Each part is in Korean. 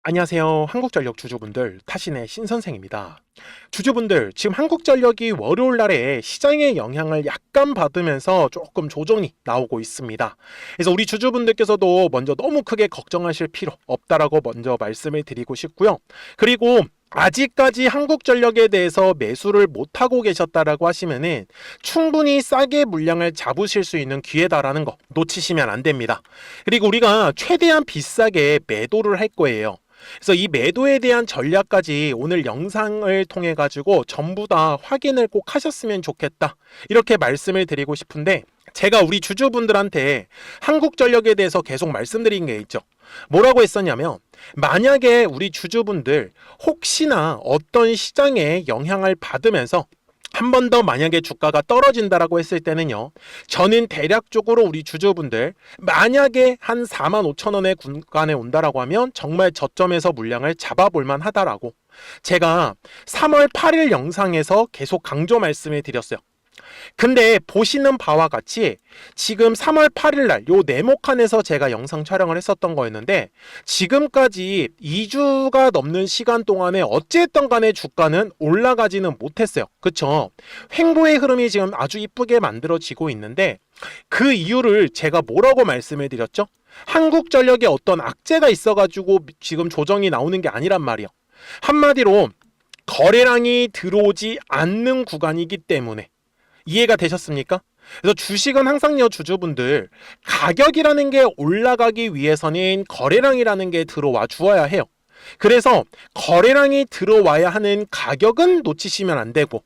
안녕하세요. 한국전력 주주분들, 타신의 신선생입니다. 주주분들, 지금 한국전력이 월요일 날에 시장의 영향을 약간 받으면서 조금 조정이 나오고 있습니다. 그래서 우리 주주분들께서도 먼저 너무 크게 걱정하실 필요 없다라고 먼저 말씀을 드리고 싶고요. 그리고 아직까지 한국전력에 대해서 매수를 못하고 계셨다라고 하시면은 충분히 싸게 물량을 잡으실 수 있는 기회다라는 거 놓치시면 안 됩니다. 그리고 우리가 최대한 비싸게 매도를 할 거예요. 그래서 이 매도에 대한 전략까지 오늘 영상을 통해 가지고 전부 다 확인을 꼭 하셨으면 좋겠다, 이렇게 말씀을 드리고 싶은데, 제가 우리 주주분들한테 한국전력에 대해서 계속 말씀드린 게 있죠. 뭐라고 했었냐면, 만약에 우리 주주분들 혹시나 어떤 시장에 영향을 받으면서 한 번 더 만약에 주가가 떨어진다라고 했을 때는요, 저는 대략적으로 우리 주주분들 만약에 한 45,000원의 구간에 온다라고 하면 정말 저점에서 물량을 잡아볼 만하다라고 제가 3월 8일 영상에서 계속 강조 말씀을 드렸어요. 근데 보시는 바와 같이 지금 3월 8일 날 요 네모칸에서 제가 영상 촬영을 했었던 거였는데, 지금까지 2주가 넘는 시간 동안에 어찌했던 간에 주가는 올라가지는 못했어요. 그쵸? 횡보의 흐름이 지금 아주 이쁘게 만들어지고 있는데, 그 이유를 제가 뭐라고 말씀을 드렸죠? 한국전력에 어떤 악재가 있어가지고 지금 조정이 나오는 게 아니란 말이에요. 한마디로 거래량이 들어오지 않는 구간이기 때문에. 이해가 되셨습니까? 그래서 주식은 항상요, 주주분들, 가격이라는 게 올라가기 위해서는 거래량이라는 게 들어와 주어야 해요. 그래서 거래량이 들어와야 하는 가격은 놓치시면 안 되고,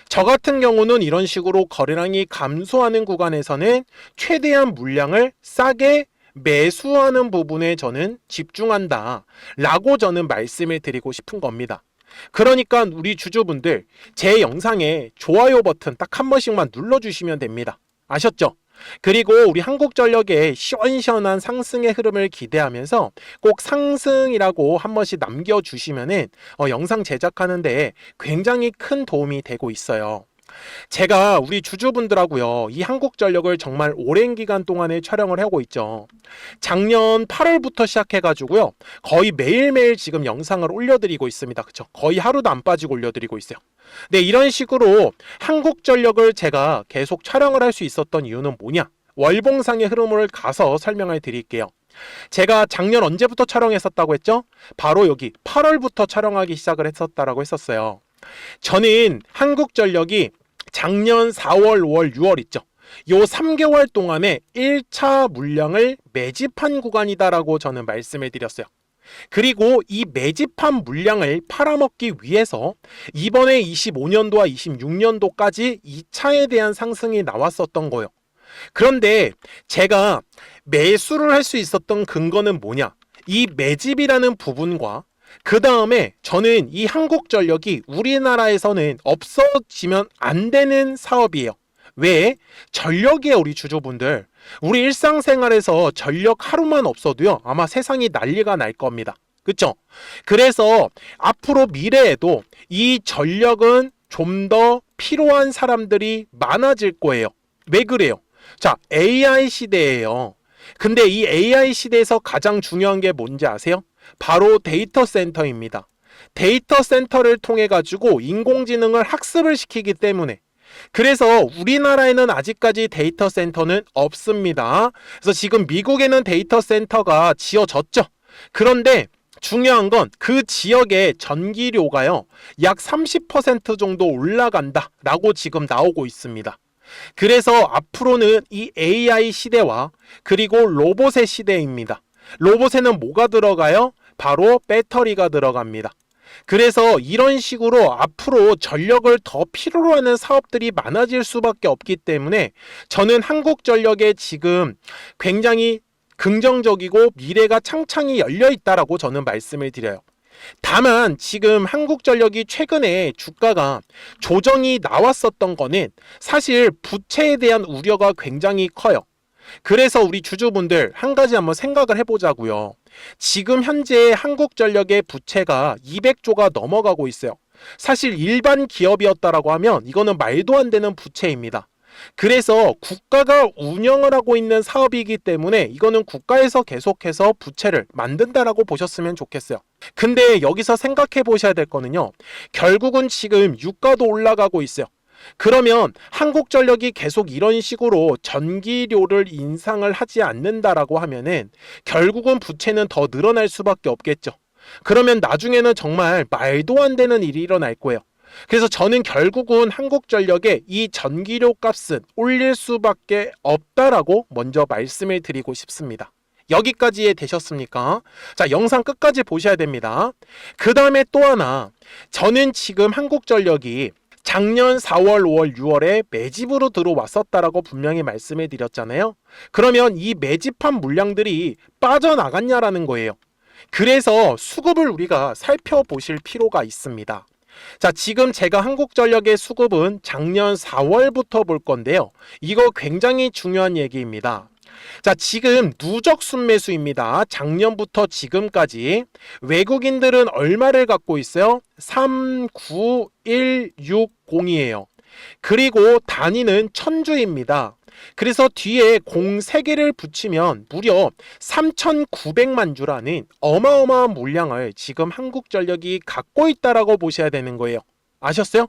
저 같은 경우는 이런 식으로 거래량이 감소하는 구간에서는 최대한 물량을 싸게 매수하는 부분에 저는 집중한다 라고 저는 말씀을 드리고 싶은 겁니다. 그러니까 우리 주주분들, 제 영상에 좋아요 버튼 딱 한 번씩만 눌러주시면 됩니다. 아셨죠? 그리고 우리 한국전력의 시원시원한 상승의 흐름을 기대하면서 꼭 상승이라고 한 번씩 남겨주시면은 영상 제작하는 데 굉장히 큰 도움이 되고 있어요. 제가 우리 주주분들하고요, 이 한국전력을 정말 오랜 기간 동안에 촬영을 하고 있죠. 작년 8월부터 시작해가지고요, 거의 매일매일 지금 영상을 올려드리고 있습니다. 그쵸? 거의 하루도 안 빠지고 올려드리고 있어요. 네, 이런 식으로 한국전력을 제가 계속 촬영을 할 수 있었던 이유는 뭐냐? 월봉상의 흐름을 가서 설명을 드릴게요. 제가 작년 언제부터 촬영했었다고 했죠? 바로 여기 8월부터 촬영하기 시작을 했었다라고 했었어요. 저는 한국전력이 작년 4월, 5월, 6월 있죠. 요 3개월 동안에 1차 물량을 매집한 구간이다라고 저는 말씀을 드렸어요. 그리고 이 매집한 물량을 팔아먹기 위해서 이번에 25년도와 26년도까지 2차에 대한 상승이 나왔었던 거예요. 그런데 제가 매수를 할 수 있었던 근거는 뭐냐? 이 매집이라는 부분과 그 다음에 저는 이 한국전력이 우리나라에서는 없어지면 안 되는 사업이에요. 왜? 전력이에요, 우리 주주분들. 우리 일상생활에서 전력 하루만 없어도요, 아마 세상이 난리가 날 겁니다. 그쵸? 그래서 앞으로 미래에도 이 전력은 좀 더 필요한 사람들이 많아질 거예요. 왜 그래요? 자, AI 시대예요. 근데 이 AI 시대에서 가장 중요한 게 뭔지 아세요? 바로 데이터 센터입니다. 데이터 센터를 통해 가지고 인공지능을 학습을 시키기 때문에, 그래서 우리나라에는 아직까지 데이터 센터는 없습니다. 그래서 지금 미국에는 데이터 센터가 지어졌죠. 그런데 중요한 건 그 지역의 전기료가요, 약 30% 정도 올라간다라고 지금 나오고 있습니다. 그래서 앞으로는 이 AI 시대와 그리고 로봇의 시대입니다. 로봇에는 뭐가 들어가요? 바로 배터리가 들어갑니다. 그래서 이런 식으로 앞으로 전력을 더 필요로 하는 사업들이 많아질 수밖에 없기 때문에 저는 한국전력에 지금 굉장히 긍정적이고 미래가 창창히 열려 있다라고 저는 말씀을 드려요. 다만 지금 한국전력이 최근에 주가가 조정이 나왔었던 거는 사실 부채에 대한 우려가 굉장히 커요. 그래서 우리 주주분들 한 가지 한번 생각을 해보자고요. 지금 현재 한국전력의 부채가 200조가 넘어가고 있어요. 사실 일반 기업이었다라고 하면 이거는 말도 안 되는 부채입니다. 그래서 국가가 운영을 하고 있는 사업이기 때문에 이거는 국가에서 계속해서 부채를 만든다라고 보셨으면 좋겠어요. 근데 여기서 생각해 보셔야 될 거는요. 결국은 지금 유가도 올라가고 있어요. 그러면 한국전력이 계속 이런 식으로 전기료를 인상을 하지 않는다라고 하면은 결국은 부채는 더 늘어날 수밖에 없겠죠. 그러면 나중에는 정말 말도 안 되는 일이 일어날 거예요. 그래서 저는 결국은 한국전력의 이 전기료 값은 올릴 수밖에 없다라고 먼저 말씀을 드리고 싶습니다. 여기까지 되셨습니까? 자, 영상 끝까지 보셔야 됩니다. 그 다음에 또 하나, 저는 지금 한국전력이 작년 4월, 5월, 6월에 매집으로 들어왔었다라고 분명히 말씀을 드렸잖아요. 그러면 이 매집한 물량들이 빠져나갔냐라는 거예요. 그래서 수급을 우리가 살펴보실 필요가 있습니다. 자, 지금 제가 한국전력의 수급은 작년 4월부터 볼 건데요. 이거 굉장히 중요한 얘기입니다. 자, 지금 누적 순매수입니다. 작년부터 지금까지 외국인들은 얼마를 갖고 있어요? 39160이에요. 그리고 단위는 천주입니다. 그래서 뒤에 03개를 붙이면 무려 3,900만 주라는 어마어마한 물량을 지금 한국전력이 갖고 있다라고 보셔야 되는 거예요. 아셨어요?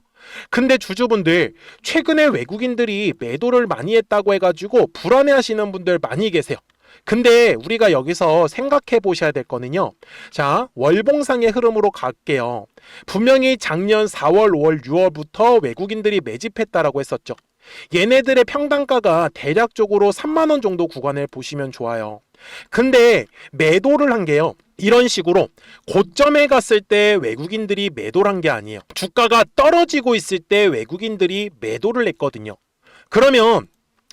근데 주주분들, 최근에 외국인들이 매도를 많이 했다고 해가지고 불안해하시는 분들 많이 계세요. 근데 우리가 여기서 생각해 보셔야 될 거는요. 자, 월봉상의 흐름으로 갈게요. 분명히 작년 4월, 5월, 6월부터 외국인들이 매집했다라고 했었죠. 얘네들의 평단가가 대략적으로 3만 원 정도 구간을 보시면 좋아요. 근데 매도를 한 게요. 이런 식으로 고점에 갔을 때 외국인들이 매도를 한 게 아니에요. 주가가 떨어지고 있을 때 외국인들이 매도를 했거든요. 그러면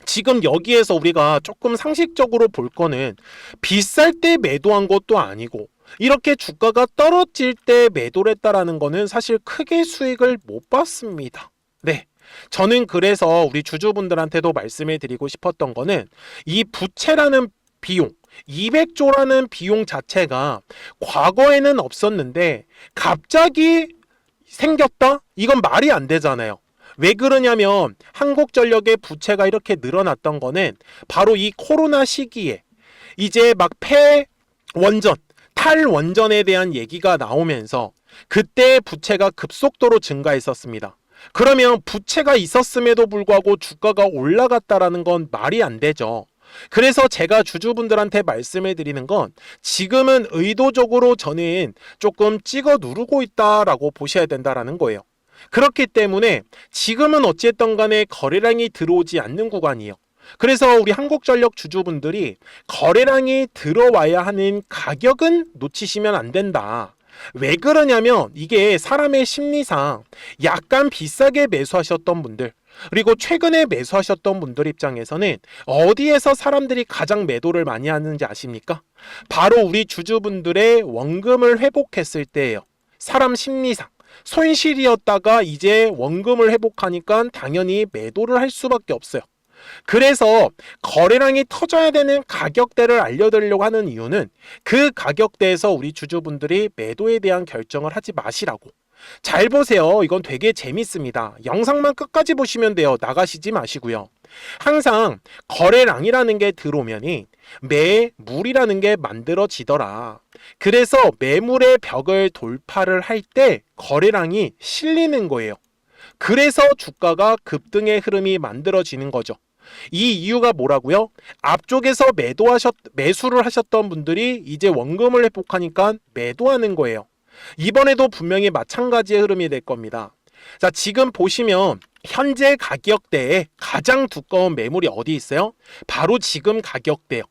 지금 여기에서 우리가 조금 상식적으로 볼 거는 비쌀 때 매도한 것도 아니고 이렇게 주가가 떨어질 때 매도를 했다라는 거는 사실 크게 수익을 못 봤습니다. 네. 저는 그래서 우리 주주분들한테도 말씀을 드리고 싶었던 거는 이 부채라는 비용, 200조라는 비용 자체가 과거에는 없었는데 갑자기 생겼다? 이건 말이 안 되잖아요. 왜 그러냐면 한국전력의 부채가 이렇게 늘어났던 거는 바로 이 코로나 시기에 이제 막 폐원전, 탈원전에 대한 얘기가 나오면서 그때 부채가 급속도로 증가했었습니다. 그러면 부채가 있었음에도 불구하고 주가가 올라갔다라는 건 말이 안 되죠. 그래서 제가 주주분들한테 말씀을 드리는 건 지금은 의도적으로 저는 조금 찍어 누르고 있다라고 보셔야 된다라는 거예요. 그렇기 때문에 지금은 어쨌든 간에 거래량이 들어오지 않는 구간이에요. 그래서 우리 한국전력 주주분들이 거래량이 들어와야 하는 가격은 놓치시면 안 된다. 왜 그러냐면 이게 사람의 심리상 약간 비싸게 매수하셨던 분들, 그리고 최근에 매수하셨던 분들 입장에서는 어디에서 사람들이 가장 매도를 많이 하는지 아십니까? 바로 우리 주주분들의 원금을 회복했을 때예요. 사람 심리상 손실이었다가 이제 원금을 회복하니까 당연히 매도를 할 수밖에 없어요. 그래서 거래량이 터져야 되는 가격대를 알려드리려고 하는 이유는 그 가격대에서 우리 주주분들이 매도에 대한 결정을 하지 마시라고. 잘 보세요. 이건 되게 재밌습니다. 영상만 끝까지 보시면 돼요. 나가시지 마시고요. 항상 거래량이라는 게 들어오면이 매물이라는 게 만들어지더라. 그래서 매물의 벽을 돌파를 할 때 거래량이 실리는 거예요. 그래서 주가가 급등의 흐름이 만들어지는 거죠. 이 이유가 뭐라고요? 앞쪽에서 매수를 하셨던 분들이 이제 원금을 회복하니까 매도하는 거예요. 이번에도 분명히 마찬가지의 흐름이 될 겁니다. 자, 지금 보시면 현재 가격대에 가장 두꺼운 매물이 어디 있어요? 바로 지금 가격대요.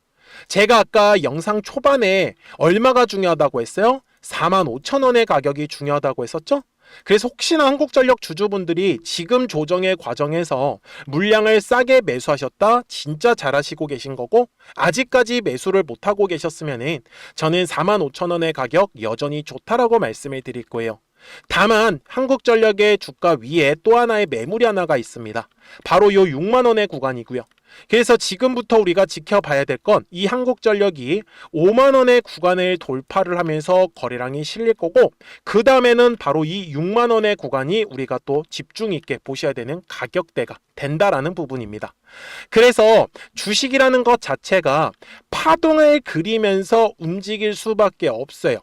제가 아까 영상 초반에 얼마가 중요하다고 했어요? 45,000원의 가격이 중요하다고 했었죠? 그래서 혹시나 한국전력 주주분들이 지금 조정의 과정에서 물량을 싸게 매수하셨다 진짜 잘하시고 계신 거고, 아직까지 매수를 못하고 계셨으면 저는 45,000원의 가격 여전히 좋다라고 말씀을 드릴 거예요. 다만 한국전력의 주가 위에 또 하나의 매물이 하나가 있습니다. 바로 요 6만 원의 구간이고요. 그래서 지금부터 우리가 지켜봐야 될 건 이 한국전력이 5만 원의 구간을 돌파를 하면서 거래량이 실릴 거고, 그 다음에는 바로 이 6만 원의 구간이 우리가 또 집중 있게 보셔야 되는 가격대가 된다라는 부분입니다. 그래서 주식이라는 것 자체가 파동을 그리면서 움직일 수밖에 없어요.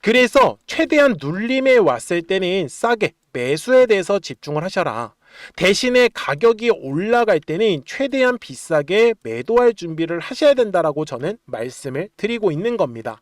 그래서 최대한 눌림에 왔을 때는 싸게 매수에 대해서 집중을 하셔라. 대신에 가격이 올라갈 때는 최대한 비싸게 매도할 준비를 하셔야 된다라고 저는 말씀을 드리고 있는 겁니다.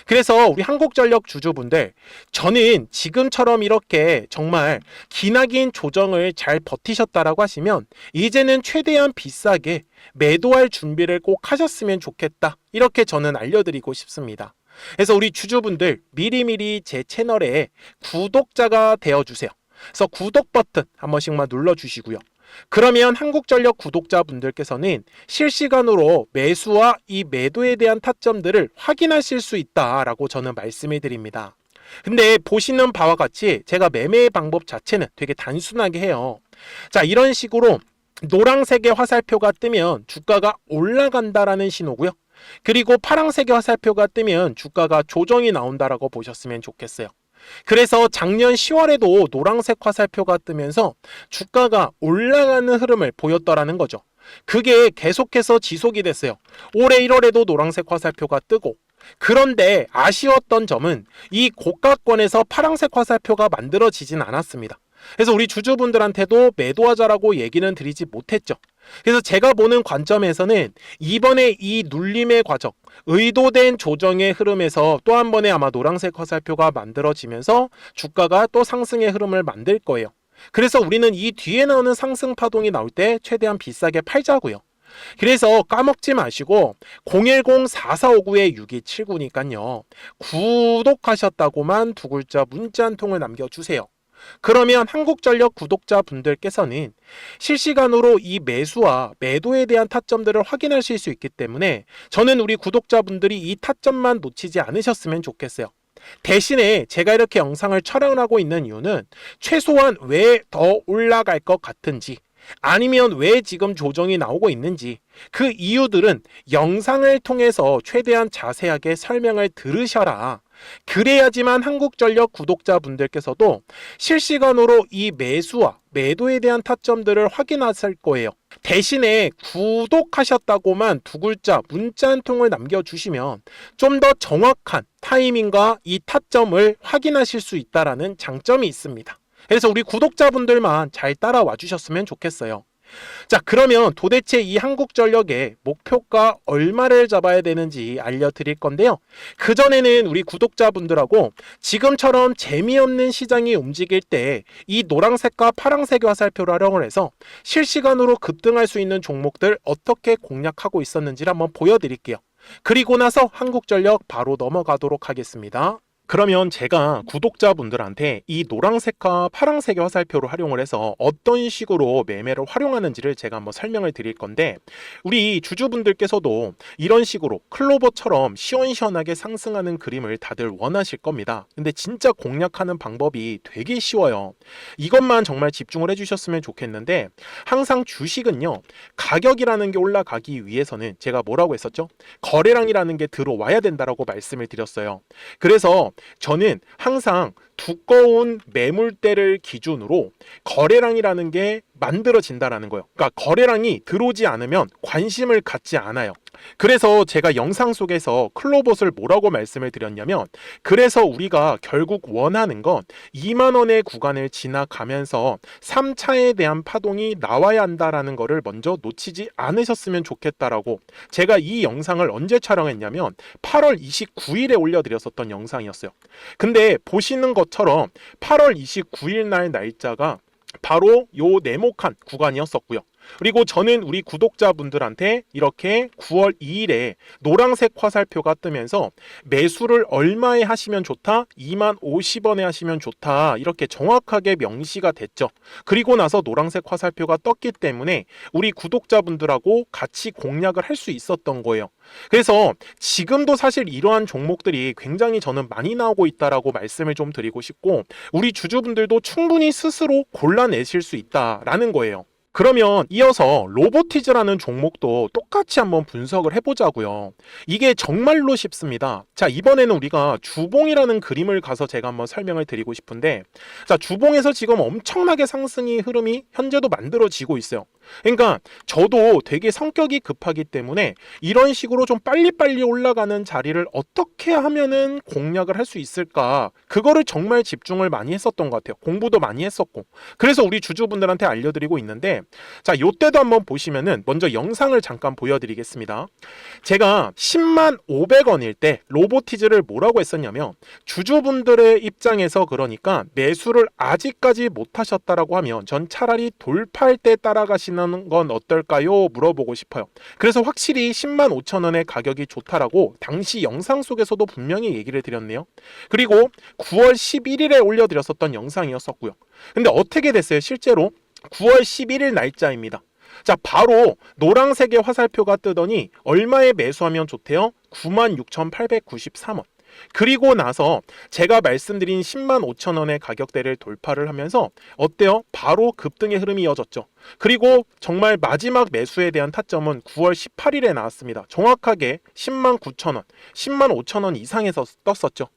그래서 우리 한국전력 주주분들, 저는 지금처럼 이렇게 정말 기나긴 조정을 잘 버티셨다라고 하시면 이제는 최대한 비싸게 매도할 준비를 꼭 하셨으면 좋겠다, 이렇게 저는 알려드리고 싶습니다. 그래서 우리 주주분들 미리미리 제 채널에 구독자가 되어주세요. 그래서 구독 버튼 한 번씩만 눌러주시고요. 그러면 한국전력 구독자분들께서는 실시간으로 매수와 이 매도에 대한 타점들을 확인하실 수 있다라고 저는 말씀을 드립니다. 근데 보시는 바와 같이 제가 매매의 방법 자체는 되게 단순하게 해요. 자, 이런 식으로 노란색의 화살표가 뜨면 주가가 올라간다라는 신호고요. 그리고 파란색의 화살표가 뜨면 주가가 조정이 나온다라고 보셨으면 좋겠어요. 그래서 작년 10월에도 노란색 화살표가 뜨면서 주가가 올라가는 흐름을 보였더라는 거죠. 그게 계속해서 지속이 됐어요. 올해 1월에도 노란색 화살표가 뜨고, 그런데 아쉬웠던 점은 이 고가권에서 파란색 화살표가 만들어지진 않았습니다. 그래서 우리 주주분들한테도 매도하자라고 얘기는 드리지 못했죠. 그래서 제가 보는 관점에서는 이번에 이 눌림의 과정, 의도된 조정의 흐름에서 또 한 번의 아마 노란색 화살표가 만들어지면서 주가가 또 상승의 흐름을 만들 거예요. 그래서 우리는 이 뒤에 나오는 상승 파동이 나올 때 최대한 비싸게 팔자고요. 그래서 까먹지 마시고 010-4459-6279니까요. 구독하셨다고만 두 글자 문자 한 통을 남겨주세요. 그러면 한국전력 구독자분들께서는 실시간으로 이 매수와 매도에 대한 타점들을 확인하실 수 있기 때문에 저는 우리 구독자분들이 이 타점만 놓치지 않으셨으면 좋겠어요. 대신에 제가 이렇게 영상을 촬영을 하고 있는 이유는 최소한 왜 더 올라갈 것 같은지, 아니면 왜 지금 조정이 나오고 있는지, 그 이유들은 영상을 통해서 최대한 자세하게 설명을 들으셔라. 그래야지만 한국전력 구독자분들께서도 실시간으로 이 매수와 매도에 대한 타점들을 확인하실 거예요. 대신에 구독하셨다고만 두 글자 문자 한 통을 남겨주시면 좀 더 정확한 타이밍과 이 타점을 확인하실 수 있다는 장점이 있습니다. 그래서 우리 구독자분들만 잘 따라와 주셨으면 좋겠어요. 자, 그러면 도대체 이 한국전력의 목표가 얼마를 잡아야 되는지 알려드릴 건데요. 그전에는 우리 구독자분들하고 지금처럼 재미없는 시장이 움직일 때 이 노란색과 파란색 화살표를 활용을 해서 실시간으로 급등할 수 있는 종목들 어떻게 공략하고 있었는지를 한번 보여드릴게요. 그리고 나서 한국전력 바로 넘어가도록 하겠습니다. 그러면 제가 구독자분들한테 이 노란색과 파란색의 화살표를 활용을 해서 어떤 식으로 매매를 활용하는지를 제가 한번 설명을 드릴 건데, 우리 주주분들께서도 이런 식으로 클로버처럼 시원시원하게 상승하는 그림을 다들 원하실 겁니다. 근데 진짜 공략하는 방법이 되게 쉬워요. 이것만 정말 집중을 해주셨으면 좋겠는데, 항상 주식은요, 가격이라는 게 올라가기 위해서는 제가 뭐라고 했었죠? 거래량이라는 게 들어와야 된다라고 말씀을 드렸어요. 그래서 저는 항상 두꺼운 매물대를 기준으로 거래량이라는 게 만들어진다라는 거예요. 그러니까 거래량이 들어오지 않으면 관심을 갖지 않아요. 그래서 제가 영상 속에서 클로봇을 뭐라고 말씀을 드렸냐면, 그래서 우리가 결국 원하는 건 2만 원의 구간을 지나가면서 3차에 대한 파동이 나와야 한다라는 거를 먼저 놓치지 않으셨으면 좋겠다라고 제가 이 영상을 언제 촬영했냐면 8월 29일에 올려드렸었던 영상이었어요. 근데 보시는 것처럼 8월 29일 날 날짜가 바로 요 네모칸 구간이었었고요. 그리고 저는 우리 구독자분들한테 이렇게 9월 2일에 노란색 화살표가 뜨면서 매수를 얼마에 하시면 좋다? 2만 50원에 하시면 좋다. 이렇게 정확하게 명시가 됐죠. 그리고 나서 노란색 화살표가 떴기 때문에 우리 구독자분들하고 같이 공략을 할 수 있었던 거예요. 그래서 지금도 사실 이러한 종목들이 굉장히 저는 많이 나오고 있다라고 말씀을 좀 드리고 싶고, 우리 주주분들도 충분히 스스로 골라내실 수 있다라는 거예요. 그러면 이어서 로보티즈라는 종목도 똑같이 한번 분석을 해보자고요. 이게 정말로 쉽습니다. 자, 이번에는 우리가 주봉이라는 그림을 가서 제가 한번 설명을 드리고 싶은데, 자, 주봉에서 지금 엄청나게 상승의 흐름이 현재도 만들어지고 있어요. 그러니까 저도 되게 성격이 급하기 때문에 이런 식으로 좀 빨리빨리 올라가는 자리를 어떻게 하면은 공략을 할 수 있을까, 그거를 정말 집중을 많이 했었던 것 같아요. 공부도 많이 했었고. 그래서 우리 주주분들한테 알려드리고 있는데, 자, 요때도 한번 보시면은 먼저 영상을 잠깐 보여드리겠습니다. 제가 10만 500원일 때 로보티즈를 뭐라고 했었냐면, 주주분들의 입장에서 그러니까 매수를 아직까지 못 하셨다라고 하면 전 차라리 돌파할 때 따라가시는 건 어떨까요? 물어보고 싶어요. 그래서 확실히 10만 5천 원의 가격이 좋다라고 당시 영상 속에서도 분명히 얘기를 드렸네요. 그리고 9월 11일에 올려드렸었던 영상이었었고요. 근데 어떻게 됐어요? 실제로 9월 11일 날짜입니다. 자, 바로 노란색의 화살표가 뜨더니 얼마에 매수하면 좋대요? 96,893원. 그리고 나서 제가 말씀드린 10만 5천 원의 가격대를 돌파를 하면서 어때요? 바로 급등의 흐름이 이어졌죠. 그리고 정말 마지막 매수에 대한 타점은 9월 18일에 나왔습니다. 정확하게 10만 9천 원, 10만 5천 원 이상에서 떴었죠.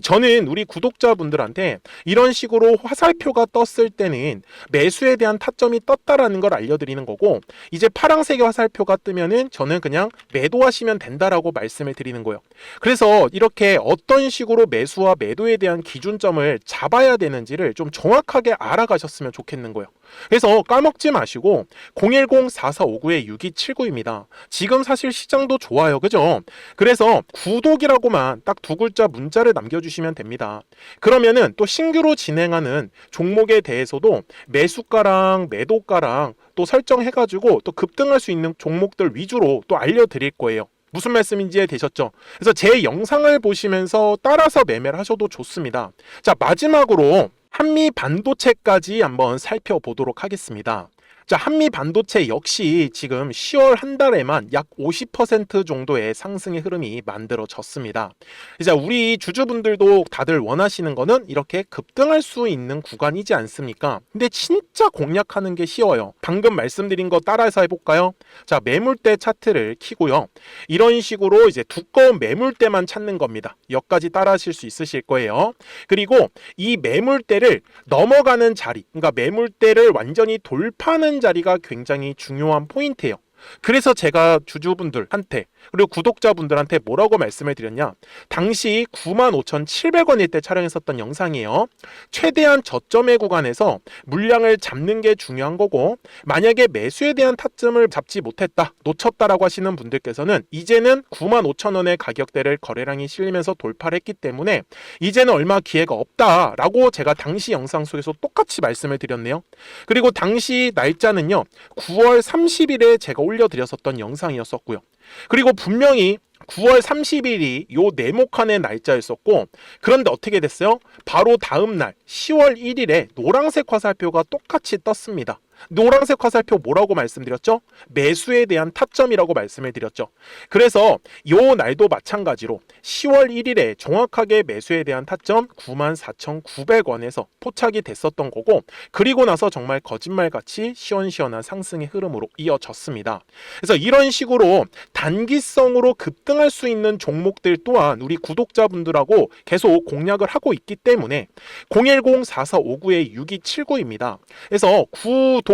저는 우리 구독자분들한테 이런 식으로 화살표가 떴을 때는 매수에 대한 타점이 떴다라는 걸 알려드리는 거고, 이제 파란색의 화살표가 뜨면은 저는 그냥 매도하시면 된다라고 말씀을 드리는 거예요. 그래서 이렇게 어떤 식으로 매수와 매도에 대한 기준점을 잡아야 되는지를 좀 정확하게 알아가셨으면 좋겠는 거예요. 그래서 까먹지 마시고 010-4459-6279입니다. 지금 사실 시장도 좋아요. 그죠? 그래서 구독이라고만 딱 두 글자 문자를 남겨주시면 됩니다. 그러면은 또 신규로 진행하는 종목에 대해서도 매수가랑 매도가랑 또 설정해가지고 또 급등할 수 있는 종목들 위주로 또 알려드릴 거예요. 무슨 말씀인지 이해되셨죠? 그래서 제 영상을 보시면서 따라서 매매를 하셔도 좋습니다. 자, 마지막으로 한미 반도체까지 한번 살펴보도록 하겠습니다. 자, 한미 반도체 역시 지금 10월 한 달에만 약 50% 정도의 상승의 흐름이 만들어졌습니다. 이제 우리 주주분들도 다들 원하시는 거는 이렇게 급등할 수 있는 구간이지 않습니까? 근데 진짜 공략하는 게 쉬워요. 방금 말씀드린 거 따라해서 해볼까요? 자, 매물대 차트를 키고요. 이런 식으로 이제 두꺼운 매물대만 찾는 겁니다. 여기까지 따라하실 수 있으실 거예요. 그리고 이 매물대를 넘어가는 자리, 그러니까 매물대를 완전히 돌파하는 자리가 굉장히 중요한 포인트예요. 그래서 제가 주주분들한테 그리고 구독자분들한테 뭐라고 말씀을 드렸냐, 당시 95,700원일 때 촬영했었던 영상이에요. 최대한 저점의 구간에서 물량을 잡는 게 중요한 거고, 만약에 매수에 대한 타점을 잡지 못했다, 놓쳤다라고 하시는 분들께서는 이제는 95,000원의 가격대를 거래량이 실리면서 돌파를 했기 때문에 이제는 얼마 기회가 없다라고 제가 당시 영상 속에서 똑같이 말씀을 드렸네요. 그리고 당시 날짜는요, 9월 30일에 제가 올려드렸었던 영상이었었고요. 그리고 분명히 9월 30일이 요 네모칸의 날짜였었고, 그런데 어떻게 됐어요? 바로 다음 날 10월 1일에 노란색 화살표가 똑같이 떴습니다. 노란색 화살표 뭐라고 말씀드렸죠? 매수에 대한 타점이라고 말씀을 드렸죠. 그래서 요 날도 마찬가지로 10월 1일에 정확하게 매수에 대한 타점 94,900원에서 포착이 됐었던 거고, 그리고 나서 정말 거짓말같이 시원시원한 상승의 흐름으로 이어졌습니다. 그래서 이런 식으로 단기성으로 급등할 수 있는 종목들 또한 우리 구독자분들하고 계속 공략을 하고 있기 때문에 010-4459-6279입니다. 그래서 구독이라고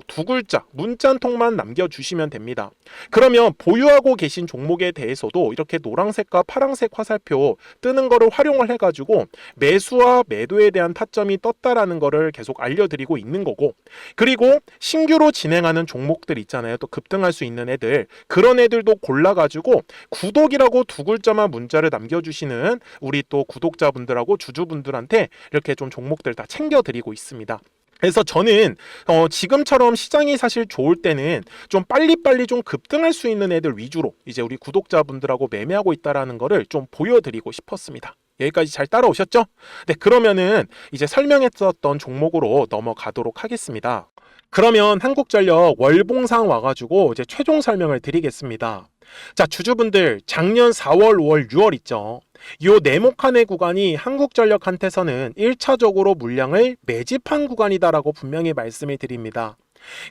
두 글자 문자 한 통만 남겨주시면 됩니다. 그러면 보유하고 계신 종목에 대해서도 이렇게 노란색과 파란색 화살표 뜨는 거를 활용을 해가지고 매수와 매도에 대한 타점이 떴다라는 거를 계속 알려드리고 있는 거고, 그리고 신규로 진행하는 종목들 있잖아요. 또 급등할 수 있는 애들, 그런 애들도 골라가지고 구독이라고 두 글자만 문자를 남겨주시는 우리 또 구독자분들하고 주주분들한테 이렇게 좀 종목들 다 챙겨드리고 있습니다. 그래서 저는 지금처럼 시장이 사실 좋을 때는 좀 빨리빨리 좀 급등할 수 있는 애들 위주로 이제 우리 구독자분들하고 매매하고 있다라는 거를 좀 보여드리고 싶었습니다. 여기까지 잘 따라오셨죠? 네, 그러면은 이제 설명했었던 종목으로 넘어가도록 하겠습니다. 그러면 한국전력 월봉상 와가지고 이제 최종 설명을 드리겠습니다. 자, 주주분들 작년 4월, 5월, 6월 있죠. 요 네모칸의 구간이 한국전력한테서는 1차적으로 물량을 매집한 구간이다라고 분명히 말씀을 드립니다.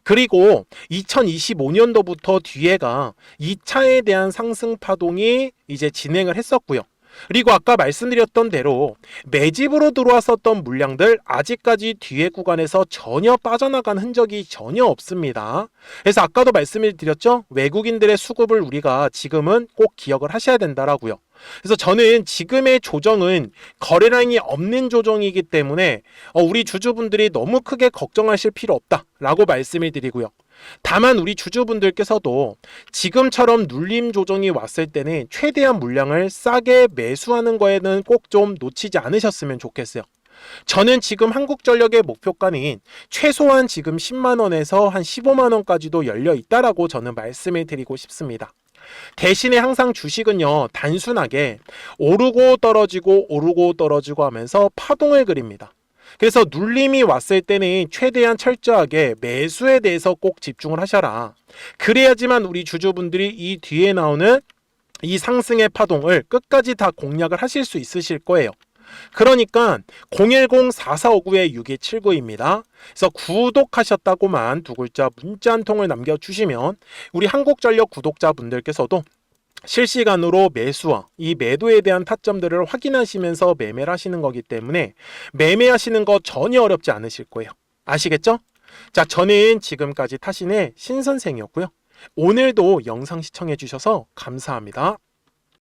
그리고 2025년도부터 뒤에가 2차에 대한 상승 파동이 이제 진행을 했었고요. 그리고 아까 말씀드렸던 대로 매집으로 들어왔었던 물량들 아직까지 뒤에 구간에서 전혀 빠져나간 흔적이 전혀 없습니다. 그래서 아까도 말씀을 드렸죠. 외국인들의 수급을 우리가 지금은 꼭 기억을 하셔야 된다라고요. 그래서 저는 지금의 조정은 거래량이 없는 조정이기 때문에 우리 주주분들이 너무 크게 걱정하실 필요 없다라고 말씀을 드리고요. 다만 우리 주주분들께서도 지금처럼 눌림 조정이 왔을 때는 최대한 물량을 싸게 매수하는 거에는 꼭 좀 놓치지 않으셨으면 좋겠어요. 저는 지금 한국전력의 목표가는 최소한 지금 10만원에서 한 15만원까지도 열려 있다라고 저는 말씀을 드리고 싶습니다. 대신에 항상 주식은요, 단순하게 오르고 떨어지고 하면서 파동을 그립니다. 그래서 눌림이 왔을 때는 최대한 철저하게 매수에 대해서 꼭 집중을 하셔라. 그래야지만 우리 주주분들이 이 뒤에 나오는 이 상승의 파동을 끝까지 다 공략을 하실 수 있으실 거예요. 그러니까 010-4459-6279입니다. 그래서 구독하셨다고만 두 글자 문자 한 통을 남겨주시면 우리 한국전력 구독자분들께서도 실시간으로 매수와 이 매도에 대한 타점들을 확인하시면서 매매를 하시는 거기 때문에 매매하시는 거 전혀 어렵지 않으실 거예요. 아시겠죠? 자, 저는 지금까지 타신의 신선생이었고요. 오늘도 영상 시청해 주셔서 감사합니다.